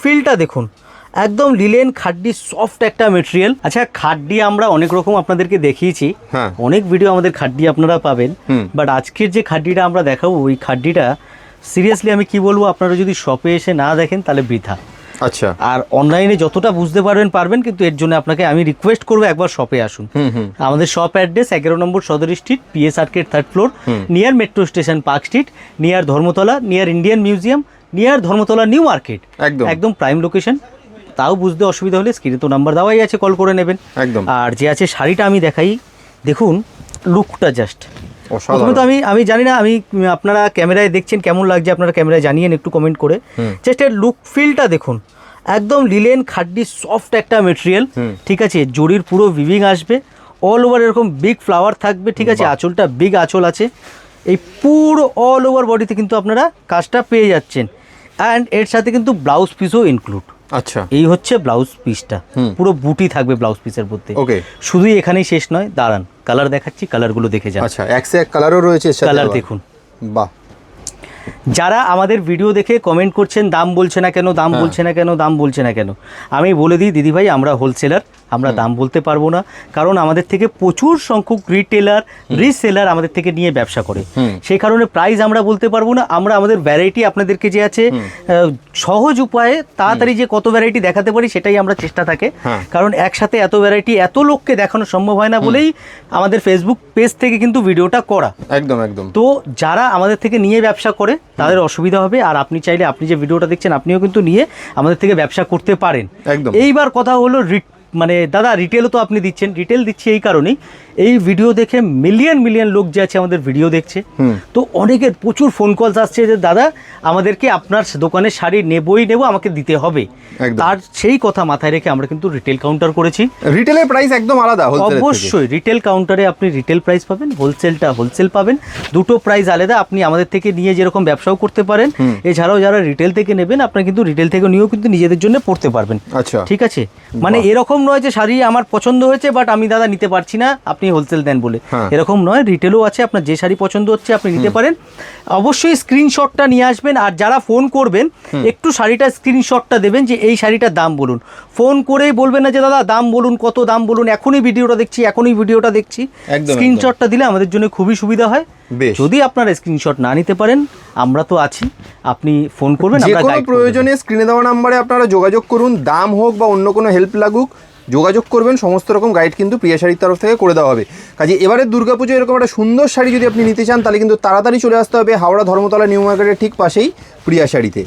ফিলটা দেখুন, একদম লিলেন খাড্ডি সফট একটা মেটেরিয়াল। আচ্ছা, খাড্ডি আমরা অনেক রকম আপনাদেরকে দেখিয়েছি, অনেক ভিডিও আমাদের খাড্ডি আপনারা পাবেন, বাট আজকের যে খাড্ডিটা আমরা দেখাবো ওই খাড্ডিটা সিরিয়াসলি আমি কি বলবো, আপনারা যদি শপে এসে না দেখেন তাহলে বৃথা। আচ্ছা, আর অনলাইনে যতটা বুঝতে পারবেন কিন্তু এর জন্য আপনাকে আমি রিকোয়েস্ট করবো একবার শপে আসুন। আমাদের শপ অ্যাড্রেস 11 নম্বর সদর street, PS arcade 3rd floor, near metro station park street, near Dharmatala, near Indian museum, near Dharmatala new market, একদম প্রাইম লোকেশন। তাও বুঝতে অসুবিধা হলে স্ক্রিনে তো নাম্বার দেওয়াই আছে, কল করে নেবেন একদম। আর যে আছে শাড়িটা আমি দেখাই, দেখুন লুকটা জাস্ট। প্রথমে তো আমি জানি না, আমি আপনারা ক্যামেরায় দেখছেন কেমন লাগছে, আপনারা ক্যামেরায় জানিয়েন একটু কমেন্ট করে। জাস্ট এর লুক ফিলটা দেখুন, একদম লিলেন খাড্ডি সফট একটা মেটেরিয়াল, ঠিক আছে। জরির পুরো উইভিং আসবে, অল ওভার এরকম বিগ ফ্লাওয়ার থাকবে, ঠিক আছে। আঁচলটা বিগ আঁচল আছে, এই পুরো অল ওভার বডিতে কিন্তু আপনারা কাজটা পেয়ে যাচ্ছেন। অ্যান্ড এর সাথে কিন্তু ব্লাউজ পিসও ইনক্লুড। আচ্ছা, এই হচ্ছে ব্লাউজ পিসটা, পুরো বুটি থাকবে ব্লাউজ পিসের মধ্যে। ওকে, শুধুই এখানেই শেষ নয়, দাঁড়ান কালার দেখাচ্ছি, কালারগুলো দেখে যান। আচ্ছা, এক সে এক কালারও রয়েছে, কালার দেখুন। বাহ, যারা আমাদের ভিডিও দেখে কমেন্ট করছেন দাম বলছে না কেন, দাম বলছে না কেন, দাম বলছে না কেন, আমি বলে দিই দিদিভাই, আমরা হোলসেলার, আমরা দাম বলতে পারবো না, কারণ আমাদের থেকে প্রচুর সংখ্যক রিটেলার রিসেলার আমাদের থেকে নিয়ে ব্যবসা করে, সেই কারণে প্রাইস আমরা বলতে পারবো না। আমরা আমাদের ভ্যারাইটি আপনাদেরকে যে আছে সহজ উপায়ে তাড়াতাড়ি যে কত ভ্যারাইটি দেখাতে পারি সেটাই আমরা চেষ্টা থাকে, কারণ একসাথে এত ভ্যারাইটি এত লোককে দেখানো সম্ভব হয় না বলেই আমাদের ফেসবুক পেজ থেকে কিন্তু ভিডিওটা করা। একদম একদম। তো যারা আমাদের থেকে নিয়ে ব্যবসা করে তাদের অসুবিধা হবে, আর আপনি চাইলে আপনি যে ভিডিওটা দেখছেন আপনিও কিন্তু নিয়ে আমাদের থেকে ব্যবসা করতে পারেন একদম। এইবার কথা হলো মানে দাদা রিটেলও তো আপনি দিচ্ছেন, রিটেল দিচ্ছি এই কারণেই, এই ভিডিও দেখে মিলিয়ন মিলিয়ন লোক যে আছে আমাদের ভিডিও দেখছে, তো অনেকের প্রচুর ফোন কলস আসছে যে দাদা আমাদেরকে আপনার দোকানের শাড়ি নেবই নেব, আমাকে দিতে হবে। তার সেই কথা মাথায় রেখে আমরা কিন্তু রিটেল কাউন্টার করেছি। রিটেলের প্রাইস একদম আলাদা, অবশ্যই রিটেল কাউন্টারে আপনি রিটেল প্রাইস পাবেন, হোলসেলটা হোলসেল পাবেন, দুটো প্রাইস আলাদা। আপনি আমাদের থেকে নিয়ে যেরকম ব্যবসাও করতে পারেন, এছাড়াও যারা রিটেল থেকে নেবেন আপনারা কিন্তু রিটেল থেকে নিয়েও কিন্তু নিজেদের জন্য পড়তে পারবেন। আচ্ছা, ঠিক আছে। মানে এরকম নয় যে শাড়ি আমার পছন্দ হয়েছে বাট আমি দাদা নিতে পারছি না, আপনি হোলসেল দেন বলে, এরকম নয়। রিটেলও আছে, আপনার যে শাড়ি পছন্দ হচ্ছে আপনি নিতে পারেন। অবশ্যই স্ক্রিনশটটা নিয়ে আসবেন, আর যারা ফোন করবেন একটু শাড়িটা স্ক্রিনশটটা দেবেন যে এই শাড়িটার দাম বলুন। ফোন করেই বলবেন না যে দাদা দাম বলুন, কত দাম বলুন, এখনই ভিডিওটা দেখছি, এখনই ভিডিওটা দেখছি। স্ক্রিনশটটা দিলে আমাদের জন্য খুবই সুবিধা হয়। যদি আপনারা স্ক্রিনশট না নিতে পারেন আমরা তো আছি, আপনি ফোন করবেন, যে কোনো প্রয়োজনে স্ক্রিনে দেওয়া নাম্বারে আপনারা যোগাযোগ করুন। দাম হোক বা অন্য কোনো হেল্প লাগুক, যোগাযোগ করবেন, সমস্ত রকম গাইড কিন্তু প্রিয়া শাড়ির তরফ থেকে করে দেওয়া হবে। কাজে এবারে দুর্গাপুজো এরকম একটা সুন্দর শাড়ি যদি আপনি নিতে চান তাহলে কিন্তু তাড়াতাড়ি চলে আসতে হবে হাওড়া ধর্মতলা নিউ মার্কেটের ঠিক পাশেই প্রিয়া শাড়িতে।